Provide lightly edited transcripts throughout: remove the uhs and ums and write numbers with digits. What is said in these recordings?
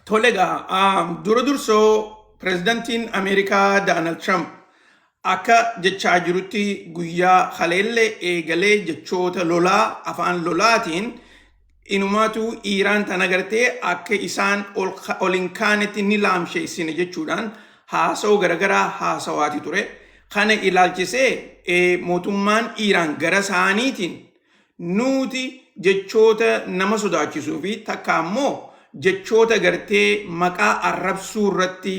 Dura dursoo pirezidantiin Ameerikaa Doonaald Tiraamp akka jechaa jirutti guyyaa haleellee eegalee jechoota lolaa afaan lolaatiin inumaatu Iiraan tana gartee akka isaan ol hin kaanetti ni laamsheessine jechuudhaan haasa'oo garagaraa haasawaati ture. Kana ilaalchisee mootummaan Iiraan gara isaaniitiin nuti jechoota nama sodaachisuu fi takka ammoo jechoota gartee maqaa arrabsuu irratti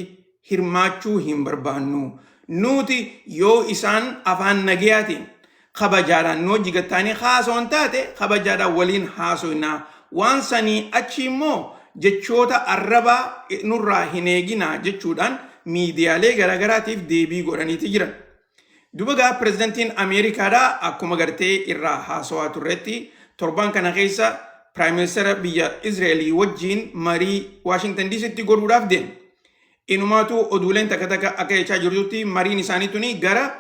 hirmaachuu hin barbaannu. Nuti yoo isaan afaan nagayaatiin kabajaadhaan nu wajji gattaanii haasawan taate kabajaadhaan waliin haasofnaa. Waan sanii achi immoo jechoota arrabaa nurraa hin eeginaa jechuudhaan miidiyaalee garagaraatiif deebii godhaniiti jiran. Dubagaa pirezidantiin Ameerikaadhaa akkuma gartee irraa haasawaa turretti torban kana keessa Prime Minister biyya Israa'elii wajjiin marii Washington DC'tti godhuudhaaf deemu. Inumaatu oduuleen takka akka jechaa jirtutti mariin isaanii tuni gara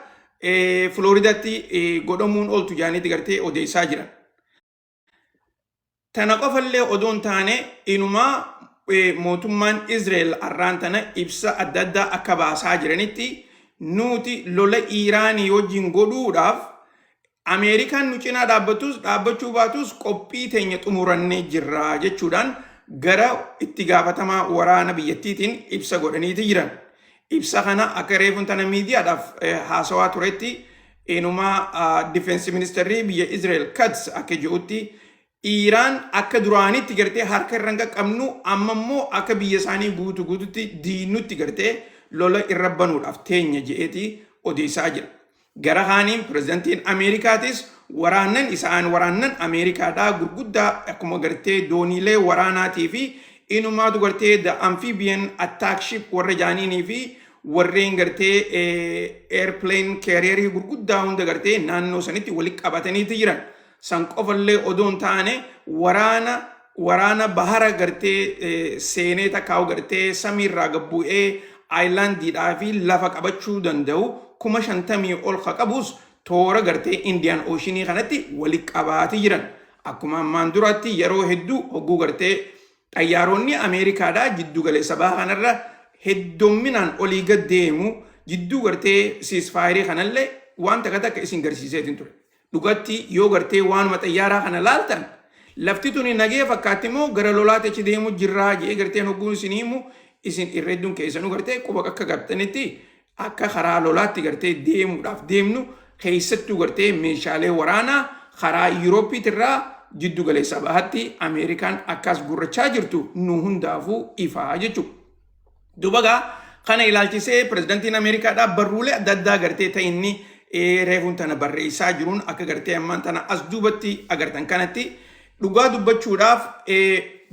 Floridaatti godhamuun ooltu jaaniitti gartee odeessaa jiran. Tana qofallee odoon taane inumaa mootummaan Israa'el arraan tana ibsa adda addaa akka baasaa jiranitti nuti lola Iiraanii wajjiin godhuudhaaf Ameerikaan nu cinaa dhaabbachuu baatus qophii teenya xumurannee jirra jechuudhaan gara itti gaafatamaa waraana biyyattiitiin ibsa godhaniiti jiran. Ibsa kana akka reefuun tana miidiyaadhaaf haasawaa turetti inumaa difeensi ministeerri biyya Israa'el Katz akka jedhutti Iiraan akka duraanitti gartee harka irra hin qaqqabnu amma immoo akka biyya isaanii guututti diinutti gartee lola irra banuudhaaf teenya jedheeti odeessaa jira. Gara kaaniin pirezidantiin Ameerikaatis waraannan Ameerikaadhaa gurguddaa akkuma gartee dooniilee waraanaatii fi inumaatu gartee the amphibian attack ship warra jaaniinii fi warreen gartee airplane carrier gurguddaa hunda gartee naannoo sanitti walitti qabataniiti jiran. San qofallee odoon taane waraana bahara gartee seenee takkaa'u gartee samiirraa gabbu'ee aayilaandiidhaa fi lafa qabachuu danda'u 50,000 ol qabus toora gartee Indian Ocean kanatti walitti qabaati jiran. Akkuma ammaan duratti yeroo hedduu hogguu gartee xayyaaronni Ameerikaadhaa jiddu galeessa bahaa kanarra hedduminaan olii gad deemu jidduu gartee siisfaayirii kanallee waan takka isin garsiiseetiin ture. Dhugatti yoo gartee waanuma xayyaaraa kana laaltan lafti tuni nagee fakkaatti immoo gara lolaatti achi deemu jirraa jee garteen hogguun isin himu isin irreedduun keessanuu gartee quba akka qabxanitti akka karaa lolaatti gartee deemuudhaaf deemnu keessattuu gartee meeshaalee waraanaa karaa Yuuroopiitirraa jiddu galeessa bahaatti Ameerikaan akkas gurrachaa jirtu nu hundaafuu ifaa jechuudha. Dubagaa kana ilaalchisee pirezidantiin Ameerikaadhaa barruulee adda addaa gartee ta'inni reefuun tana barreessaa jiruun akka gartee ammaan tana as duubatti agartan kanatti dhugaa dubbachuudhaaf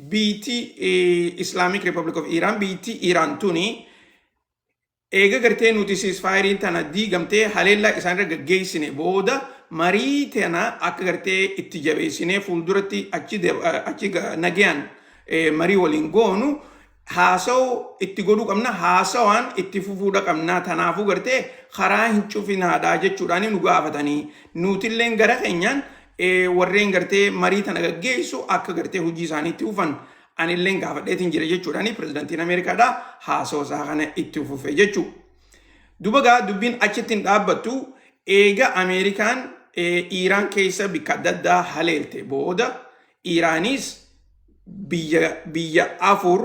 biyyi Islamic Republic of Iran biyyi Iran tuni eega gartee nuti siisfaayiriin tana diigamtee haleellaa isaanirra gaggeessine booda marii tana akka gartee itti jabeessinee fuulduratti achi nagayaan marii waliin goonu haasa'oo itti godhuu qabna haasawaan itti fufuudha qabna tanaafuu gartee karaa hin cufinaadhaa jechuudhaan nu gaafatanii nutilleen gara keenyaan warreen gartee marii tana gaggeessu akka gartee hojii isaaniitti ufan anilleen gaafadheetiin jira jechuudhaan pirezidantiin Ameerikaadhaa haasawaa kana itti fufe jechuudha. Dubagaa dubbiin achitti hin dhaabbattu eega Ameerikaan Iiraan keessa bakka adda addaa haleelte booda Iiraanis biyya afur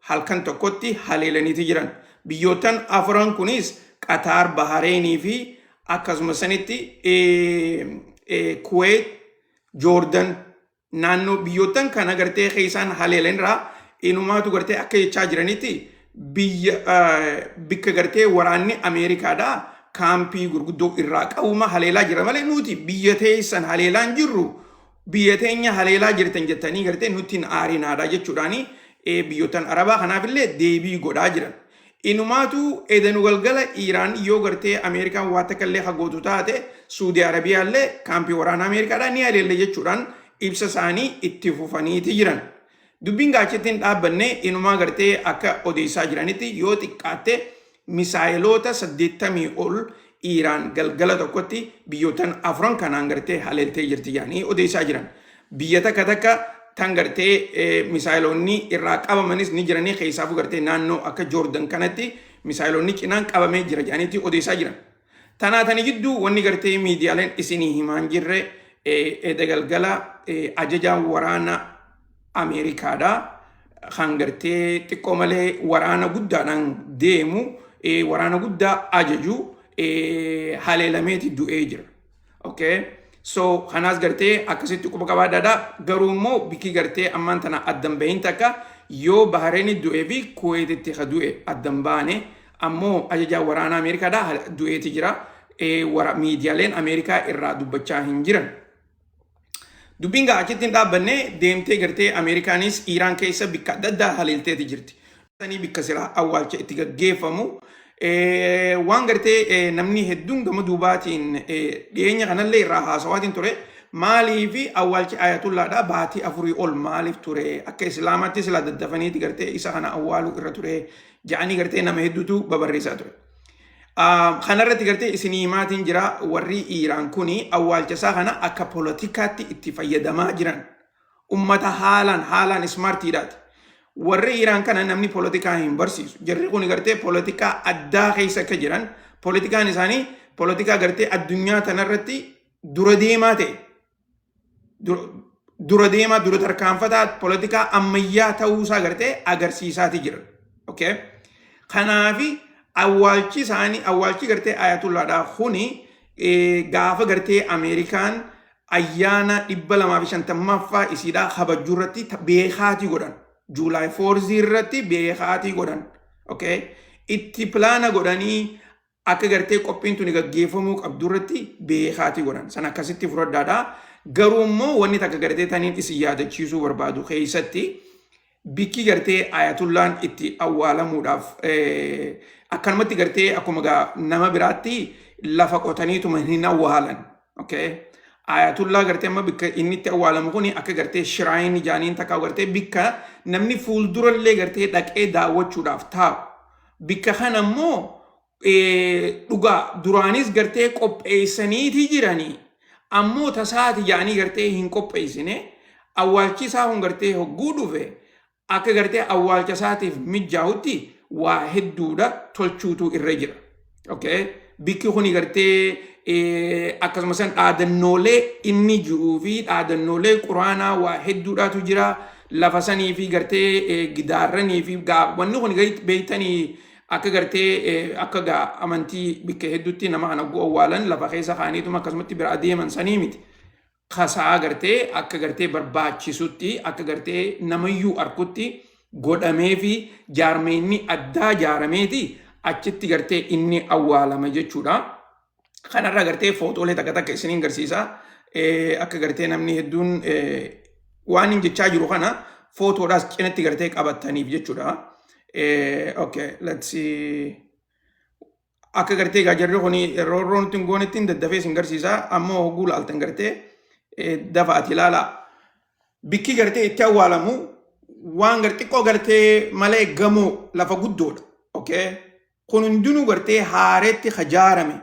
halkan tokkotti haleelaniiti jiran. Biyyootan afuran kunis Qatar, Bahareenii fi akkasuma sanitti Kuwait, Jordan naannoo biyyootan kana gartee keessaan haleelanirraa inumaatu gartee akka jechaa jiranitti bakka gartee waraanni Ameerikaadhaa kaampii gurguddoo irraa qabuma haleelaa jira malee nuti biyya teessan haleelaan jirru biyya teenya haleelaa jirtan jettanii gartee nutti hin aarinaadha jechuudhaani biyyootan arabaa kanaafillee deebii godhaa jiran. Inumaatu edanu galgala Iiraan yoo gartee Ameerikaan waa takkallee hagootu taate Suudi Arabiyaallee kaampii waraana Ameerikaadhaa ni haleelle jechuudhaan ibsa isaanii itti fufaniiti jiran. Dubbiin gaachitti hin dhaabbanne inumaa gartee akka odeessaa jiranitti yoo xiqqaatte misaayiloota 80 ol Iiraan galgala tokkotti biyyootan afran kanaan gartee haleeltee jirti jedhanii odeessaa jiran. Biyya takka tan gartee misaayilonni irraa qabamanis ni jiranii keessaafu gartee naannoo akka Joordan kanatti misaayilonni cinaan qabamee jira jedhaniiti odeessaa jiran. Tanaatanii gidduu wanni gartee miidiyaaleen isinii himaan jirre galgala ajajaan waraana Ameerikaadha. Kan gartee xiqqoo malee waraana guddaadhaan deemu waraana guddaa ajaju haleelameeti du'ee jira. Okay? So kanaas gartee akkasitti quba qabaadhaadha. Garuu immoo bikki gartee ammaan tana addan bahin takka yoo Bahreeni du'ee fi Kuweetitti ka du'e addan baane ammoo ajajaa waraana Ameerikaadha du'eeti jira. Miidiyaaleen Ameerikaa irraa dubbachaa hin jiran. Dubbiin gaa achitti hin dhaabbanne deemtee gartee Ameerikaanis Iraan keessa bikka adda addaa haleelteeti jirti. Sanii bikka silaa awwaalcha itti gaggeeffamu waan gartee namni hedduun gama duubaatiin dhiyeenya kanallee irraa haasawaatiin ture. Maaliif awwaalchi Ayatullaadha baatii 4 ol maaliif ture akka Islaamaatti sila daddafaniiti gartee isa kana awwaaluu irra ture jedhanii gartee nama hedduutu babarreessaa ture. Kanarratti gartee isinii maatiin jira warri Iraan kuni awwaalcha isaa kana akka poolitikaatti itti fayyadamaa jiran. Ummata haalaan ismaartiidhaati. Warri Iraan kana namni poolitikaa hin barsiisu. Jarri kun gartee poolitikaa addaa keessa akka jiran poolitikaan isaanii poolitikaa gartee addunyaa tanarratti dura deemaa ta'e. Dura tarkaanfataa poolitikaa ammayyaa ta'uusaa gartee agarsiisaati jiran. Okay? Kanaafi awwaalchi gartee Ayatullaadhaa kuni gaafa gartee Ameerikaan ayyaana 250ffaa isiidhaa kabajuu irratti beekaatii godhan. Juulaay 4 irratti beekaatii godhan. Okay? Itti pilaana godhanii akka gartee qophiin tuni gaggeeffamuu qabdu irratti beekaatii godhan. San akkasitti fudhadhaadhaa. Garuu immoo wanni takka gartee taniin isin yaadachiisuu barbaadu keessatti bikki gartee Ayatullaan itti awwaalamuudhaaf akkanumatti gartee akkuma nama biraatti lafa qotaniituma hin awwaalan. Okay? Ayatullaa gartee amma bikka inni itti awwaalamu kuni akka gartee shiraayin ijaaniin takka gartee bikka namni fuuldurallee gartee dhaqee daawwachuudhaaf taa'u. Bikka kana immoo dhugaa duraanis gartee qopheessaniiti jiranii. Ammoo tasaati jaanii gartee hin qopheessine awwaalchi isaa kun gartee hogguu dhufe akka gartee awwaalcha isaatiif mijaa'utti waa hedduudha tolchuutu irra jira. Okay? Bikki kuni gartee akkasumas dhaadannoolee inni jiruu fi dhaadannoolee quraanaa waa hedduudhaatu jira. Lafa sanii fi gartee gidaarranii fi wanni kun beeytanii akka gartee akka amantii bikka hedduutti nama kana awwaalan lafa keessa kaaniituma akkasumatti bira adeeman sanii miti. Kasaa gartee akka gartee barbaachisutti akka gartee namayyuu arkutti godhamee fi jaarmeenni addaa jaarameeti achitti gartee inni awwaalama jechuudha. Kanarra gartee footoolee takka isiniin garsiisa. Akka gartee namni hedduun waan hin jechaa jiru kana footoodhaas cinatti gartee qabataniif jechuudha. Okay, let's see. Akka gartee jarri kuni roorroon ittiin goonettiin daddafee isin garsiisa. Ammoo hogguu laaltan gartee dafaati ilaala. Bikki gartee itti awwaalamu waan xiqqoo gartee malee gamoo lafa guddoodha. Okay? Kun hundinuu gartee haareetti jaarame.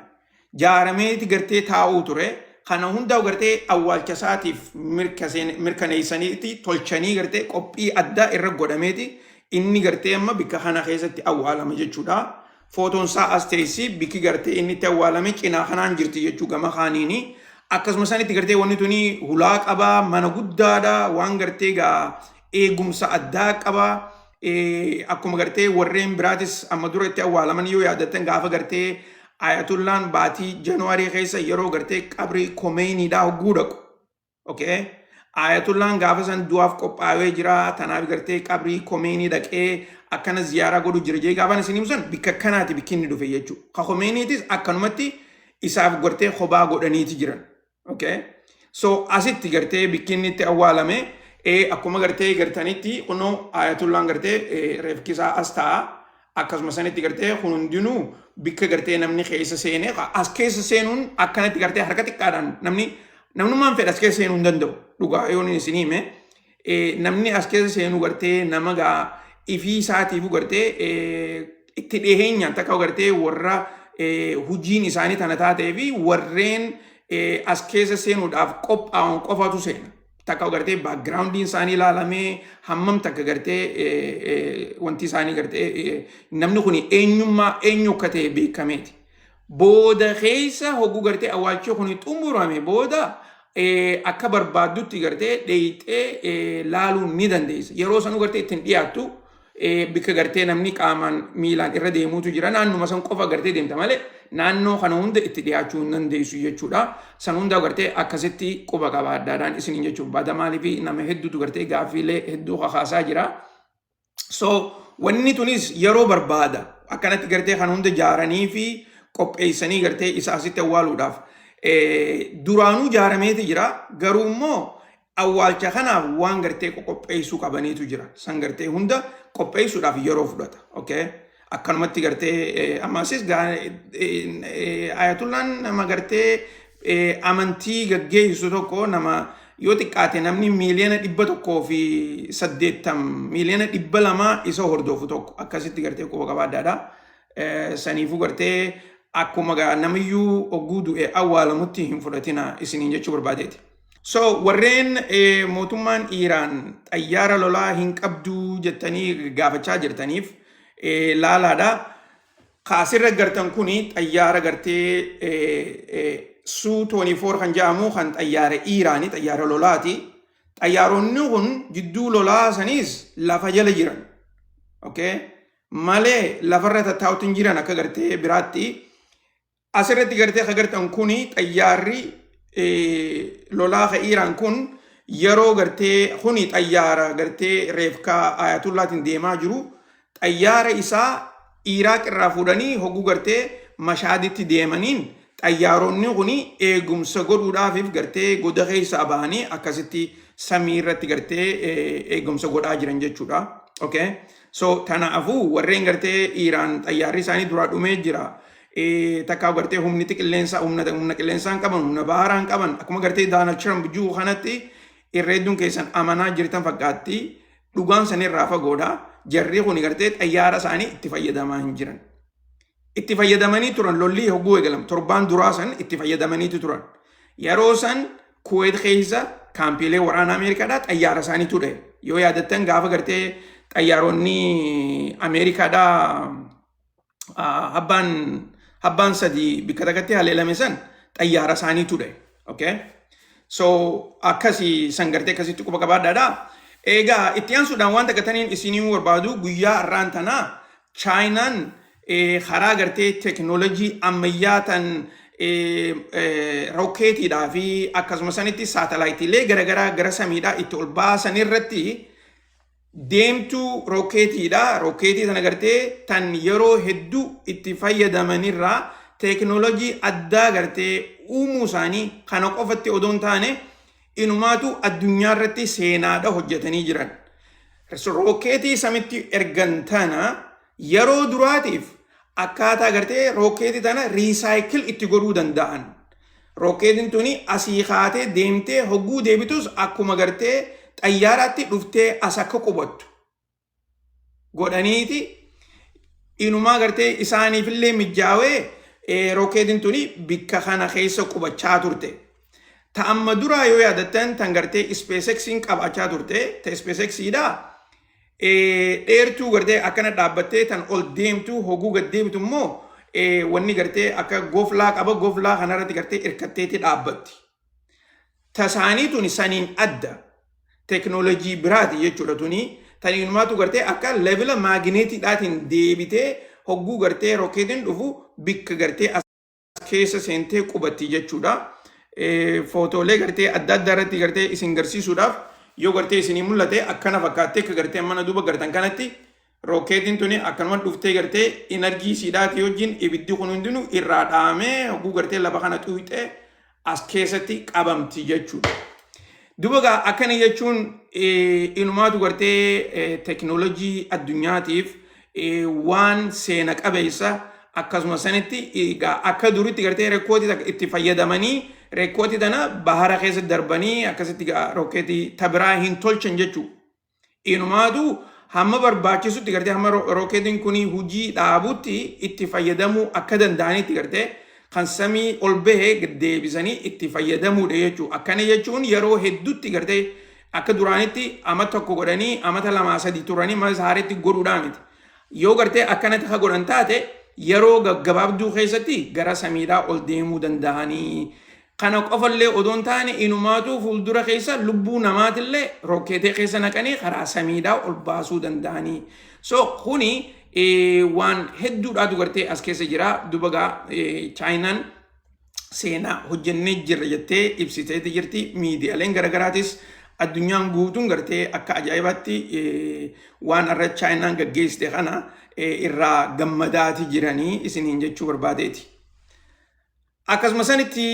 Jaarameeti gartee taa'uu ture. Kana hundaa gartee awwaalcha isaatiif mirkaneessaniiti tolchanii gartee qophii addaa irra godhameeti. Inni gartee amma bikka kana keessatti awwaalama jechuudha. Footoon isaa as teessi bikki gartee inni itti awwaalame cinaa kanaan jirti jechuu gama kaaniini. Akkasuma sanitti gartee wanni tuni hulaa qaba, mana guddaadha, waan gartee eegumsa addaa qaba. Akkuma gartee warreen biraatis amma dura itti awwaalaman yoo yaadattan gaafa gartee Ayatullaan baatii Januaarii keessa yeroo gartee qabrii Khomeiniidhaa hogguu dhaqu. Okay? Ayatullaan gaafa san du'aaf qophaa'ee jira. Tanaaf gartee qabrii Khomeinii dhaqee akkana ziyaaraa godhu jira jee gaafan isin himsan bikka kanaati bikki inni dhufe jechuudha. Ka Khomeiniitis akkanumatti isaaf gartee kophaa godhaniiti jiran. Okay? So asitti gartee bikki inni itti awwaalame akkuma gartee gartanitti kunoo Ayatullaan gartee reefkisaa as ta'a. Akkasuma sanitti gartee kun hundinuu bikka gartee namni keessa seenee as keessa seenuun akkanatti gartee harka xiqqaadhaan namnummaan fedha as keessa seenuu hin danda'u. Dhugaa yoon isin hime namni as keessa seenuu gartee nama ifii isaatiif gartee itti dhiheenyaan takka gartee warra hujiin isaanii tana taatee fi warreen as keessa seenuudhaaf qophaa'an qofatu seena. takka gartee backgroundiin isaanii ilaalamee hammam takka gartee wanti isaanii gartee namni kun eenyu akka ta'e beekameeti. Booda keessa hogguu gartee awwaalchi kun xumurame booda akka barbaaddutti gartee dheeyxee laaluun ni dandeessa. Yeroo sanuu gartee ittiin dhiyaattu bikka gartee namni qaamaan miilaan irra deemuutu jira. Naannuma san qofa gartee deemta malee naannoo kana hunda itti dhiyaachuu hin dandeessu jechuudha. San hunda gartee akkasitti quba qabaadhaadhaan isiniin jechuudha. Baada maaliif nama hedduutu gartee gaaffiilee hedduu kakaasaa jira. So wanni tunis yeroo barbaada. Akkanatti gartee kan hunda jaaranii fi qopheessanii gartee isa asitti awwaaluudhaaf. Duraanuu jaarameeti jira. Garuu immoo awwaalcha kanaaf waan gartee qopheessuu qabaniitu jira. San gartee hunda qopheessuudhaaf yeroo fudhata. Okay? Akkanumatti gartee ammasis ayatullaan nama gartee amantii gaggeessu tokko nama yoo xiqqaate namni miiliyoona 180 miiliyoona 200 isa hordofu tokko akkasitti gartee quba qabaadhaadha. Saniifuu gartee akkuma namiyyuu ogguu du'e awwaalamutti hin fudhatina isiniin jechuu barbaadeeti. So warreen mootummaan Iiraan xayyaara lolaa hin qabdu jettanii gaafachaa jirtaniif laalaadha. Kaasirra gartan kuni xayyaara gartee Su-24 kan jedhamu kan xayyaara Iiraanii xayyaara lolaati. Xayyaaronni kun jidduu lolaa saniis lafa jala jiran. Okay? Malee lafarra tattaa'utti hin jiran akka gartee biraatti. Asirratti gartee akka gartan kuni xayyaarri lolaa ka Iiraan kun yeroo gartee kuni xayyaara gartee reefkaa ayatullaatiin deemaa jiru xayyaara isaa Iraaq irraa fuudhanii hogguu gartee Mashaaditti deemaniin xayyaaronni kuni eegumsa godhuudhaafif gartee goda keessaa bahanii akkasitti samii irratti gartee eegumsa godhaa jiran jechuudha. Okay? So kanaafuu warreen gartee Iiraan xayyaarri isaanii duraa dhumee jira. Takkaa gartee humni qilleensaa humna qilleensaan qaban humna baharaan qaban akkuma gartee Donald Trump jiru kanatti irreedduun keessan amanaa jirtan fakkaatti dhugaan sanirraa fagoodha. Jarri kun gartee xayyaara isaanii itti fayyadamaa hin jiran. Itti fayyadamanii turan lolli hogguu eegalam torbaan duraa san itti fayyadamaniitu turan. Yeroo san Kuwait keessa kaampiilee waraana Ameerikaadhaa xayyaara isaanii ture. Yoo yaadattan gaafa gartee xayyaaronni Ameerikaadhaa habbaan sadii bikka takkatti haleelame san xayyaara isaanii ture. Okay? So akkasii san gartee akkasitti quba qabaadhaadha. Egaa itti aansuudhaan waan takkataniin isinii barbaadu guyyaa har'aan tanaa Chaayinaan karaa gartee teknoolojii ammayyaa tan rookeetiidhaa fi akkasuma sanitti saatalaayitiilee garaagaraa gara samiidhaa itti ol baasan irratti deemtuu rookeetiidha. Rookeetii sana gartee tan yeroo hedduu itti fayyadamanirraa teknoolojii addaa gartee uumuu isaanii kana qofatti odoo hin taane inumaatu addunyaa irratti seenaadha hojjetanii jiran. Rookeetii samitti ergan tana yeroo duraatiif akkaataa gartee rookeetii tana riisaayikil itti godhuu danda'an. Rookeetiin tuni asii kaatee deemtee hogguu deebitus akkuma gartee xayyaaraatti dhuftee as akka qubattu godhaniiti inumaa gartee isaaniifillee mijaawee rookeetiin tuni bikka kana keessa qubachaa turte. Ta'amma duraa yoo yaadattan tan gartee SpaceXiin qabachaa turte ta SpaceXiidha. Dheertuu gartee akkana dhaabbattee tan ol deemtu hogguu gad deebitu immoo wanni gartee akka goflaa qaba goflaa kanarratti gartee hirkatteetti dhaabbatti. Tasaanii tuni saniin adda teknoolojii biraati jechuudha tuni tan inumaatu gartee akka leevela maagineetiidhaatiin deebitee hogguu gartee rookeetiin dhufu bikka gartee as keessa seentee qubatti jechuudha. Footoolee gartee adda addaa irratti gartee isin garsiisuudhaaf yoo gartee isinii mul'ate akkana fakkaattee akka gartee mana duuba gartan kanatti rookeetiin tuni akkanuma dhuftee gartee enerjii siidhaati wajjin ibiddi kun hundinuu irraa dhaamee hogguu gartee lafa kana xuuxee as keessatti qabamti jechuudha. Duuba akkana jechuun inumaatu gartee teknoolojii addunyaatiif waan seena qabeessa akkasuma sanitti akka duritti gartee reekootii itti fayyadamanii reekootii tana bahara keessa darbanii akkasitti rookeetii tabiraa hin tolchan jechuudha. Inumaatu hamma barbaachisutti gartee hamma rookeetiin kun hujii dhaabutti itti fayyadamuu akka danda'anitti gartee kan samii ol bahee gad deebisanii itti fayyadamuudha jechuudha. Akkana jechuun yeroo hedduutti gartee akka duraanitti amata tokko godhanii amata lamaa sadii turanii masaaretti godhuudhaa miti. Yoo gartee akkanatti ka godhan taate yeroo gaggabaabduu keessatti gara samiidhaa ol deemuu danda'anii. Kana qofallee odoon taane inumaatu fuuldura keessa lubbuu namaatillee rokkeetee keessa naqanii karaa samiidhaa ol baasuu danda'anii. So kuni waan hedduudhaatu gartee as keessa jira. Dubagaa Chaayinaan seenaa hojjennee jirra jettee ibsiteeti jirti. Miidiyaaleen garaagaraatis addunyaan guutuun gartee akka ajaa'ibaatti waan irra Chaayinaan gaggeessite kana irraa gammadaati jiranii isiniin jechuu barbaadeeti. Akkasuma sanitti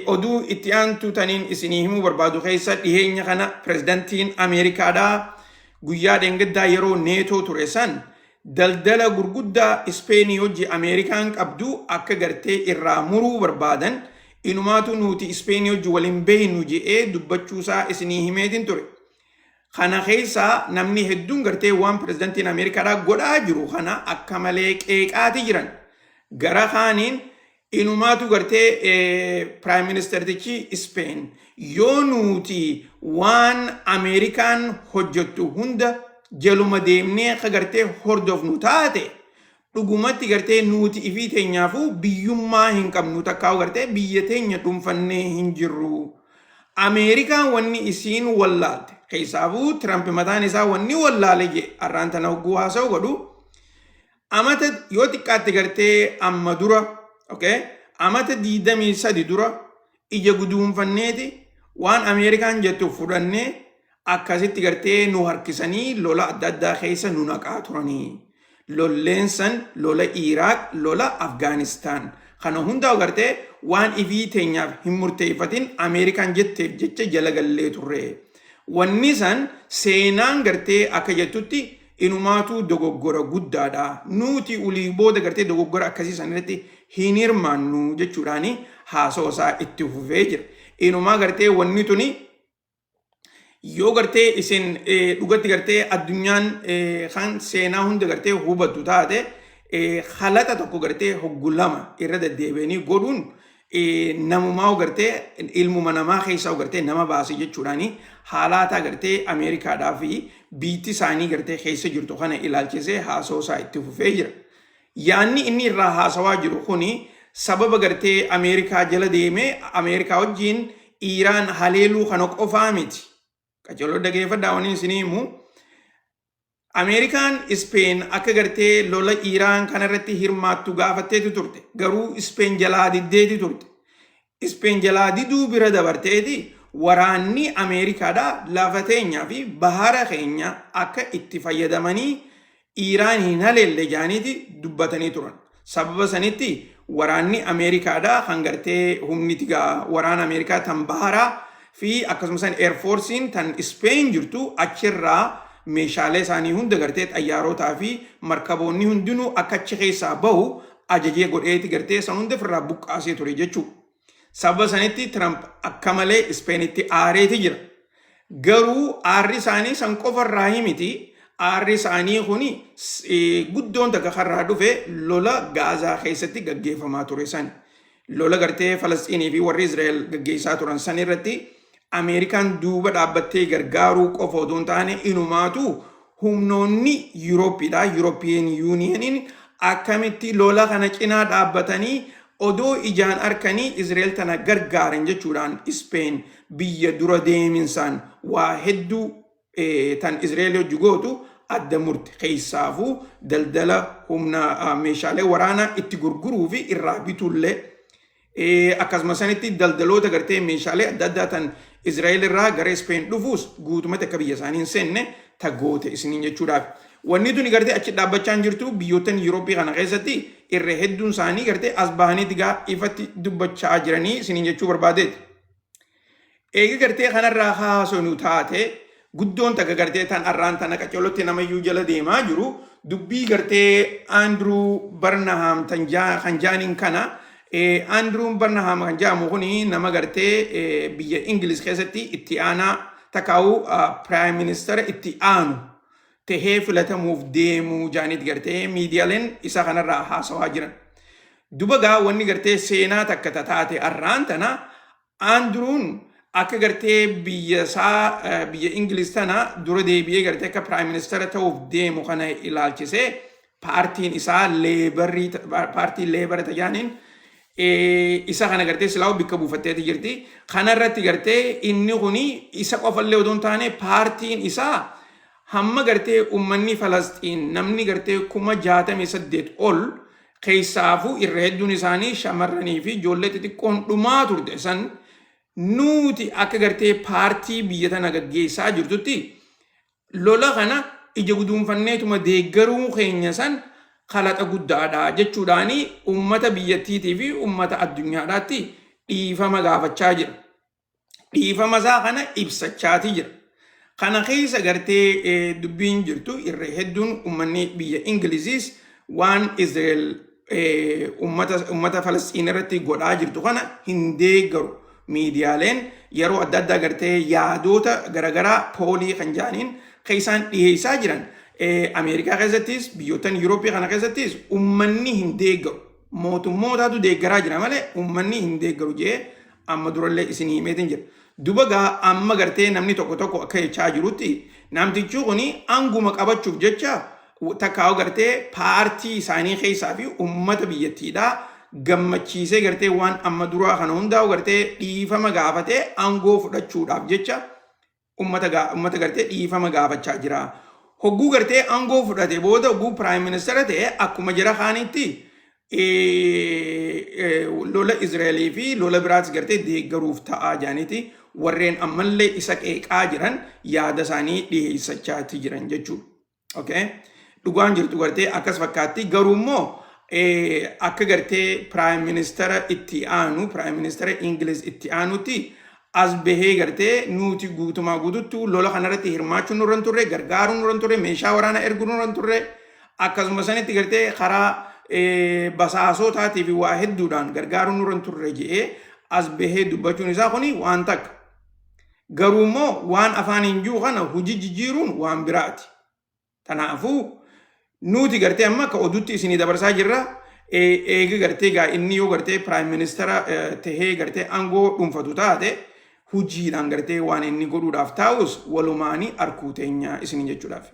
oduu itti aantu taniin isinii himuu barbaadu keessa dhiheenya kana pirezidantiin Ameerikaadhaa guyyaa dheengaddaa yeroo neetoo ture san daldala gurguddaa Ispeenii hojii Ameerikaan qabdu akka gartee irraa muruu barbaadan inumaatu nuti Ispeenii hojii waliin beeynu je'ee dubbachuusaa isinii himeetiin ture. Kana keessaa namni hedduun gartee waan pirezidantiin Ameerikaadhaa godhaa jiru kana akka malee qeeqaati jiran. Gara kaaniin inumaatu gartee Prime Ministertichi Spain yoo nuti waan Ameerikaan hojjettu hunda jaluma deemnee akka gartee hordofnu taate dhugumatti gartee nuti ifii teenyaafuu biyyummaa hin qabnu takkaa'u gartee biyya teenya dhuunfannee hin jirru. Ameerikaan wanni isiin wallaalte keessaafuu Trump mataan isaa wanni wallaale jee arraan tana hogguu haasa'u godhu amata yoo xiqqaatti gartee amma dura amata 23 dura ija guduunfanneeti waan Ameerikaan jettu fudhannee akkasitti gartee nu harkisanii lola adda addaa keessa nu naqaa turanii. Lolleen san lola Iraaq, lola Afgaanistaan. Kana hundaa gartee waan ifii teenyaaf hin murteeffatin Ameerikaan jetteef jecha jala gallee turre. Wanni san seenaan gartee akka jettutti inumaatu dogoggora guddaadha. Nuti ulii booda gartee dogoggora akkasii san irratti hin hirmaannu jechuudhaani haasa'uusaa itti fufee jira. Inumaa gartee wanni tuni yoo gartee isin dhugatti gartee addunyaan kan seenaa hunda gartee hubatu taate halata tokko gartee hoggu lama irra deddeebi'anii godhuun namumaa gartee ilmuma namaa keessaa gartee nama baasee jechuudhaani haalaataa gartee Ameerikaadhaa fi biitti isaanii gartee keessa jirtu kana ilaalchisee haasa'uusaa itti fufee jira. Yaanni inni irraa haasawaa jiru kuni sababa gartee Ameerikaa jala deemee Ameerikaa wajjiin Iraan haleeluu kana qofaa miti. Qacoloo dhageeffadhaa waniin isinii himu. Ameerikaan Ispeen akka gartee lola Iraan kanarratti hirmaattu gaafatteetu turte. Garuu Ispeen jalaa diddeeti turte. Ispeen jalaa diduu bira dabarteeti waraanni Ameerikaadhaa lafa teenyaa fi bahara keenya akka itti fayyadamanii Iraan hin haleelle jaaniiti dubbatanii turan. Sababa sanitti waraanni Ameerikaadhaa kan gartee humni tigaa waraana Ameerikaa tan baharaa fi akkasumas Air Forcein tan Spain jirtu achirraa meeshaalee isaanii hunda gartee xayyaarotaa fi markaboonni hundinuu akka achi keessaa bahu ajajee godheeti gartee san hunda ofirraa buqqaasee ture jechuudha. Sababa sanitti Trump akka malee Spainitti aareeti jira. Garuu aarri isaanii san qofarraa himiti. Aarri isaanii kuni guddoon takka karraa dhufe lola Gaazaa keessatti gaggeeffamaa ture san. Lola gartee Falasxiinii fi warri Israa'el gaggeessaa turan san irratti Ameerikaan duuba dhaabbattee gargaaruu qofa odoo hin taane inumaatu humnoonni Yuurooppiidha. Yuurooppiyen yuuniyeniin akkamitti lola kana cinaa dhaabbatanii odoo ijaan arkanii Israa'el tana gargaaran jechuudhaan Ispeen biyya dura deeminsaan waa hedduu tan Israa'el hojii gootu adda murte keessaafuu daldala humna meeshaalee waraanaa itti gurguruu fi irraa bituullee akkasuma sanitti daldaloota gartee meeshaalee adda addaa tan Israa'el irraa gara Ispeen dhufuus guutumatti akka biyya isaanii hin seenne tagoote isiniin jechuudhaaf. Wanni tuni gartee achi dhaabbachaa jirtu biyyoottan Yurooppii kana keessatti irra hedduun isaanii gartee as bahanii tigaa ifatti dubbachaa jiranii isiniin jechuu barbaadeeti. Eega gartee kanarraa haasofnu taate guddoon takka gartee tan arraan tana qacolotti namayyuu jala deemaa jiru dubbii gartee Andrew Barnaham kan jaaniin kana Andrew Barnaham kan jaamu kuni nama gartee biyya Ingiliz keessatti itti aanaa takkaa'u Prime Minister itti aanu tahee filatamuuf deemuu jaaniit gartee miidiyaaleen isa kanarraa haasawaa jiran. Duba gaa wanni gartee seenaa takka taate arraan tana Andruun akka gartee biyya Ingiliz tana dura deebi'ee gartee akka Prime Minister ta'uuf deemu kana ilaalchisee paartiin isaa paartiin Leebar tajaaniin isa kana gartee silaa bikka buufatteeti jirti. Kanarratti gartee inni kuni isa qofallee odoo hin taane paartiin isaa hamma gartee ummanni Falastiin namni gartee 68,000 ol keessaafuu irra hedduun isaanii shamarranii fi ijoollee xixiqqoon dhumaa turte san nuti akka gartee paartii biyya tana gaggeessaa jirtutti lola kana ija guduunfanneetuma deeggaruu keenya san khalaqa guddaadha jechuudhaani ummata biyyattiitii fi ummata addunyaadhaatti dhiifama gaafachaa jira. Dhiifama isaa kana ibsachaatii jira. Kana keessa gartee dubbiin jirtu irra hedduun ummanni biyya Ingiliziis waan Israa'el ummata Falastiin irratti godhaa jirtu kana hin deeggaru. Miidiyaaleen yeroo adda addaa gartee yaadota garagaraa poolii kan jaaniin keessaan dhiyeessaa jiran. Ameerikaa keessattis biyyoottan Yurooppii kana keessattis ummanni hin deeggaru. Mootummootaatu deeggaraa jira malee ummanni hin deeggaru jee amma durallee isinii himeetiin jira. Duba gaa amma gartee namni tokko tokko akka jechaa jirutti namtichi kuni anguma qabachuuf jecha takkaa'u gartee paartii isaanii keessaa fi ummata biyyattiidhaa gammachiisee gartee waan amma duraa kana hundaa'u gartee dhiifama gaafatee angoo fudhachuudhaaf jecha ummata gartee dhiifama gaafachaa jira. Hogguu gartee angoo fudhate booda hogguu Prime Minister ta'e akkuma jira kaanitti lola Israa'elii fi lola biraas gartee deeggaruuf ta'aa jaaniiti warreen ammallee isa qeeqaa jiran yaada isaanii dhiyeessachaati jiran jechuudha. Okay? Dhugaan jirtu gartee akkas fakkaatti garuu immoo akka gartee Prime Minister itti aanu Prime Minister Ingiliz itti aanutti as bahee gartee nuti guutumaa guututti lola kanarratti hirmaachuun nurra hin turre gargaaruun nurra hin turre meeshaa waraanaa erguun nurra hin turre akkasuma sanitti gartee karaa basaasotaatii fi waa hedduudhaan gargaaruun nurra hin turre jedhee as bahee dubbachuun isaa kuni waan takka. Garuu immoo waan afaan hin jiru kana hojii jijjiiruun waan biraati. Kanaafuu nuti gartee amma akka oduutti isinii dabarsaa jirra. Eega gartee gaa inni yoo gartee Prime Minister tahee gartee aangoo dhuunfatu taate hojiidhaan gartee waan inni godhuudhaaf taa'us walumaanii arkuu teenya isin jechuudhaaf.